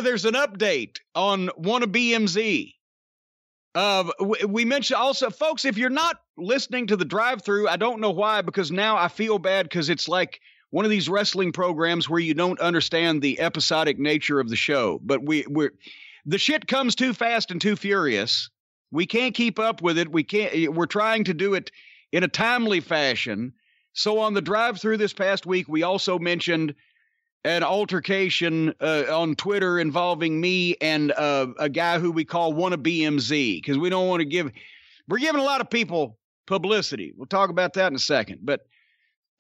There's an update on Wanna BMZ. We mentioned also, folks, if you're not listening to the Drive-Thru, I don't know why, because now I feel bad because it's like one of these wrestling programs where you don't understand the episodic nature of the show. But the shit comes too fast and too furious. We can't keep up with it. We're trying to do it in a timely fashion. So on the Drive-Thru this past week, we also mentioned an altercation on Twitter involving me and a guy who we call Wanna BMZ, because we don't want to we're giving a lot of people publicity. We'll talk about that in a second. But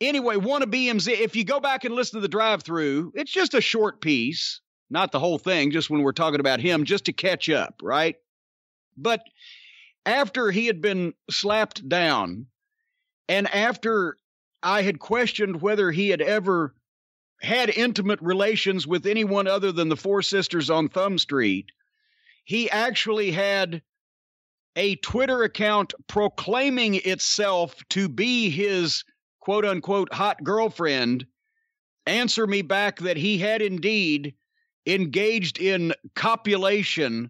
anyway, Wanna BMZ, if you go back and listen to the Drive-Thru, it's just a short piece, not the whole thing, just when we're talking about him, just to catch up, right? But after he had been slapped down, and after I had questioned whether he had ever had intimate relations with anyone other than the Four Sisters on Thumb Street, he actually had a Twitter account proclaiming itself to be his quote-unquote hot girlfriend answer me back that he had indeed engaged in copulation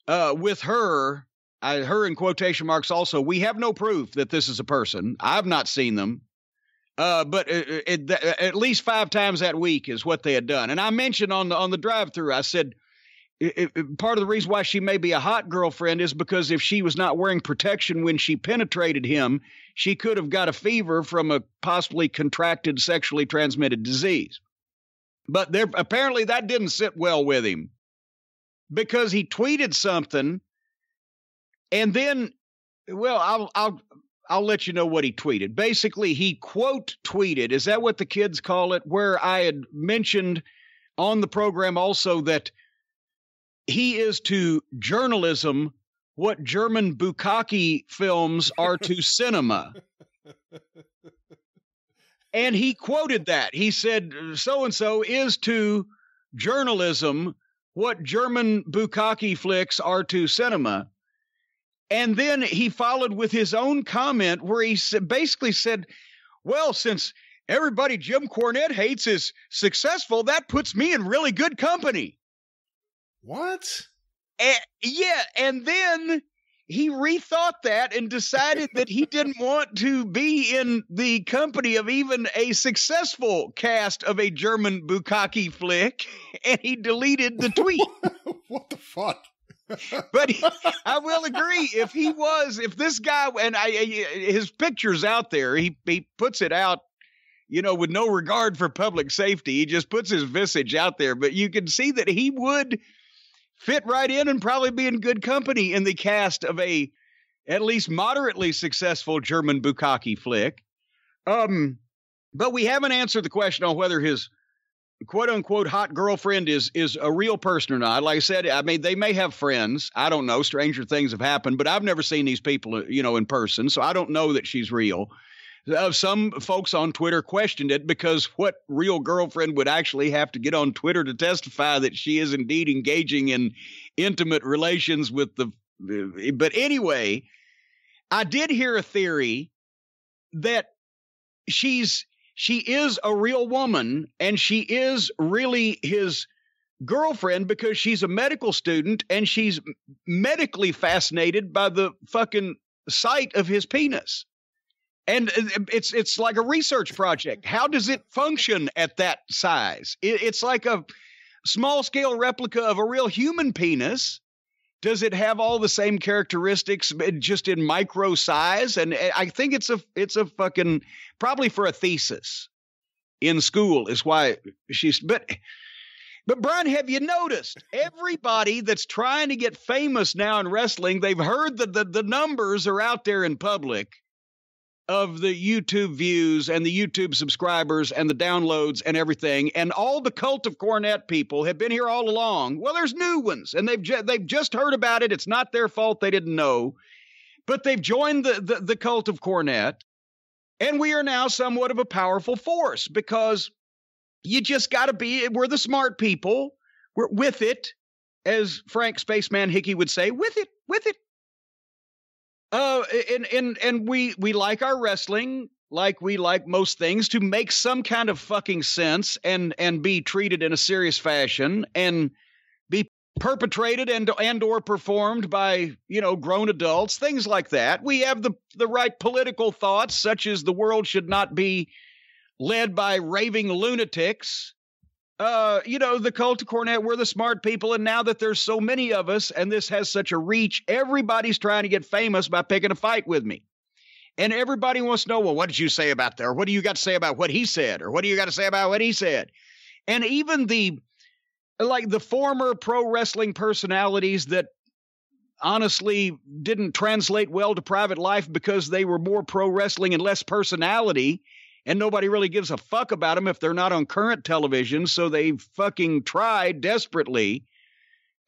with her, her in quotation marks also. We have no proof that this is a person. I've not seen them. But at least 5 times that week is what they had done. And I mentioned on the Drive-Thru, I said, part of the reason why she may be a hot girlfriend is because if she was not wearing protection when she penetrated him, she could have got a fever from a possibly contracted sexually transmitted disease. But apparently that didn't sit well with him, because he tweeted something, and then, well, I'll let you know what he tweeted. Basically, he quote tweeted, is that what the kids call it? Where I had mentioned on the program also that he is to journalism what German bukkake films are to cinema. And he quoted that. He said, so-and-so is to journalism what German bukkake flicks are to cinema. And then he followed with his own comment where he basically said, well, since everybody Jim Cornette hates is successful, that puts me in really good company. What? Yeah. And then he rethought that and decided that he didn't want to be in the company of even a successful cast of a German bukkake flick. And he deleted the tweet. What the fuck? But I will agree, if this guy, and his picture's out there, he puts it out, with no regard for public safety. He just puts his visage out there, but you can see that he would fit right in and probably be in good company in the cast of a at least moderately successful German bukkake flick. But we haven't answered the question on whether his quote-unquote hot girlfriend is a real person or not. Like I said, I mean, they may have friends. I don't know. Stranger things have happened, but I've never seen these people, in person, so I don't know that she's real. Some folks on Twitter questioned it because what real girlfriend would actually have to get on Twitter to testify that she is indeed engaging in intimate relations with but anyway, I did hear a theory that she is a real woman, and she is really his girlfriend because she's a medical student and she's medically fascinated by the fucking sight of his penis. And it's like a research project. How does it function at that size? It's like a small scale replica of a real human penis. Does it have all the same characteristics, just in micro size? And I think it's a fucking, probably for a thesis in school is why but Brian, have you noticed everybody that's trying to get famous now in wrestling, they've heard the numbers are out there in public of the YouTube views and the YouTube subscribers and the downloads and everything. And all the Cult of Cornette people have been here all along. Well, there's new ones, and they've just heard about it. It's not their fault. They didn't know, but they've joined the Cult of Cornette. And we are now somewhat of a powerful force because you just got to we're the smart people. We're with it, as Frank Spaceman Hickey would say, with it. And we like our wrestling. like we like most things, to make some kind of fucking sense and be treated in a serious fashion and be perpetrated and or performed by, grown adults, things like that. We have the right political thoughts, such as the world should not be led by raving lunatics. The cult of Cornette, we're the smart people, and now that there's so many of us and this has such a reach, everybody's trying to get famous by picking a fight with me. And everybody wants to know, well, what did you say about that? Or what do you got to say about what he said? Or what do you got to say about what he said? And even the former pro wrestling personalities that honestly didn't translate well to private life because they were more pro wrestling and less personality, and nobody really gives a fuck about them if they're not on current television, so they fucking try desperately,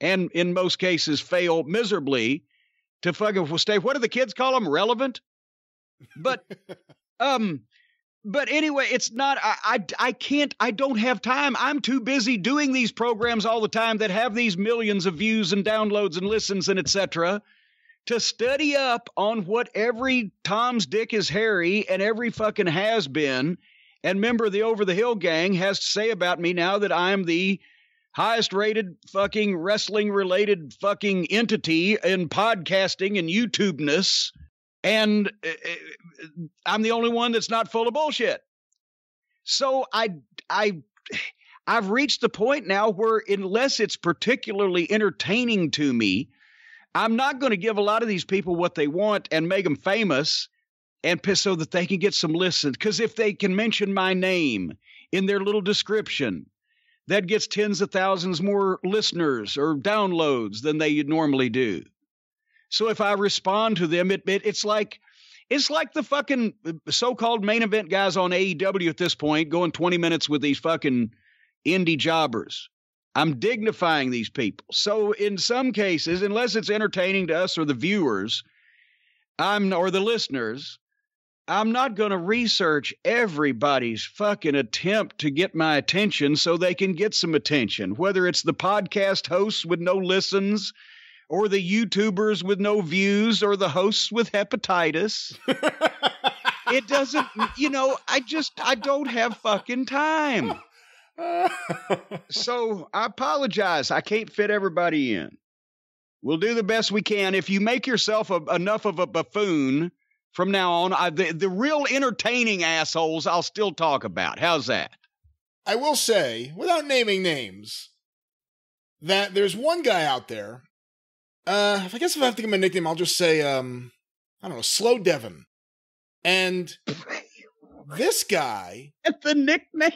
and in most cases fail miserably, to fucking stay, what do the kids call them, relevant? But anyway, it's not, I can't, I don't have time. I'm too busy doing these programs all the time that have these millions of views and downloads and listens and etc. to study up on what every Tom's dick is hairy and every fucking has been and member of the Over the Hill gang has to say about me now that I'm the highest rated fucking wrestling related fucking entity in podcasting and YouTube-ness. And I'm the only one that's not full of bullshit. So I've reached the point now where unless it's particularly entertaining to me, I'm not going to give a lot of these people what they want and make them famous and so that they can get some listens. Because if they can mention my name in their little description, that gets tens of thousands more listeners or downloads than they normally do. So if I respond to them, it's like the fucking so-called main event guys on AEW at this point going 20 minutes with these fucking indie jobbers. I'm dignifying these people. So in some cases, unless it's entertaining to us or the viewers, or the listeners, I'm not going to research everybody's fucking attempt to get my attention so they can get some attention, whether it's the podcast hosts with no listens, or the YouTubers with no views, or the hosts with hepatitis. It doesn't, I don't have fucking time. So I apologize. I can't fit everybody in. We'll do the best we can. If you make yourself enough of a buffoon from now on, the real entertaining assholes I'll still talk about. How's that? I will say, without naming names, that there's one guy out there. I guess if I have to give him a nickname, I'll just say, I don't know, Slow Devon. And this guy... The nickname?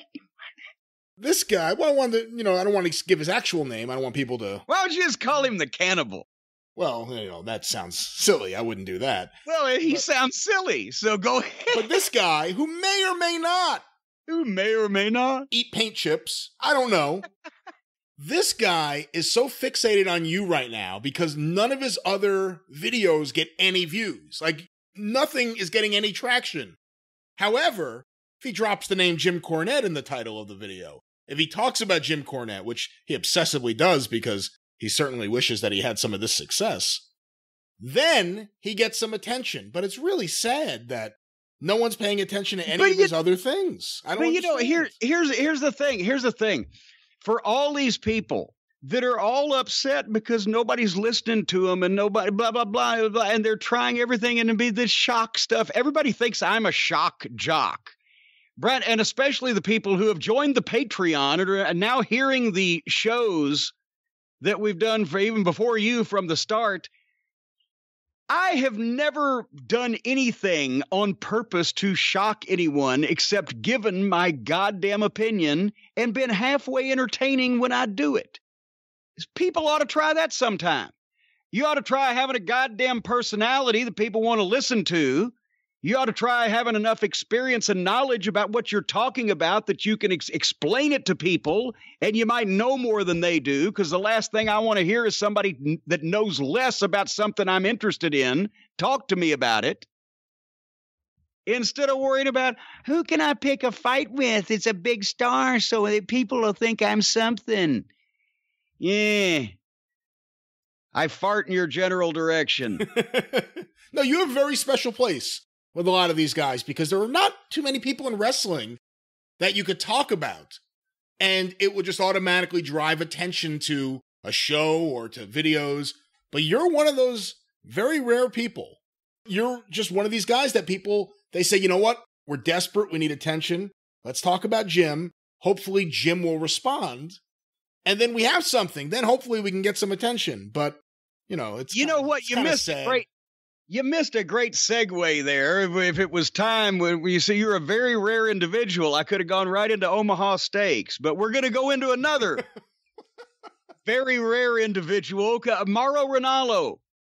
This guy, well, I don't want to give his actual name. I don't want people to... Why don't you just call him the Cannibal? Well, that sounds silly. I wouldn't do that. Well, he sounds silly, so go ahead. But this guy, who may or may not... Eat paint chips. I don't know. This guy is so fixated on you right now because none of his other videos get any views. Like, nothing is getting any traction. However, if he drops the name Jim Cornette in the title of the video, if he talks about Jim Cornette, which he obsessively does because he certainly wishes that he had some of this success, then he gets some attention. But it's really sad that no one's paying attention to any of his other things. I don't understand. Here's the thing. For all these people that are all upset because nobody's listening to them and nobody blah, blah, blah, blah, and they're trying everything and to be this shock stuff. Everybody thinks I'm a shock jock. Brett, and especially the people who have joined the Patreon and are now hearing the shows that we've done for even before you from the start. I have never done anything on purpose to shock anyone except given my goddamn opinion and been halfway entertaining when I do it. People ought to try that sometime. You ought to try having a goddamn personality that people want to listen to. You ought to try having enough experience and knowledge about what you're talking about that you can explain it to people, and you might know more than they do, because the last thing I want to hear is somebody that knows less about something I'm interested in talk to me about it. Instead of worrying about, who can I pick a fight with? It's a big star, so that people will think I'm something. Yeah. I fart in your general direction. No, you have a very special place with a lot of these guys because there are not too many people in wrestling that you could talk about. And it would just automatically drive attention to a show or to videos. But you're one of those very rare people. You're just one of these guys that people, they say, you know what? We're desperate. We need attention. Let's talk about Jim. Hopefully Jim will respond. And then we have something. Then hopefully we can get some attention. But, you know, it's you know what? You missed a great segue there. If it was time when you see you're a very rare individual, I could have gone right into Omaha Steaks, but we're going to go into another very rare individual, Mauro Ranallo.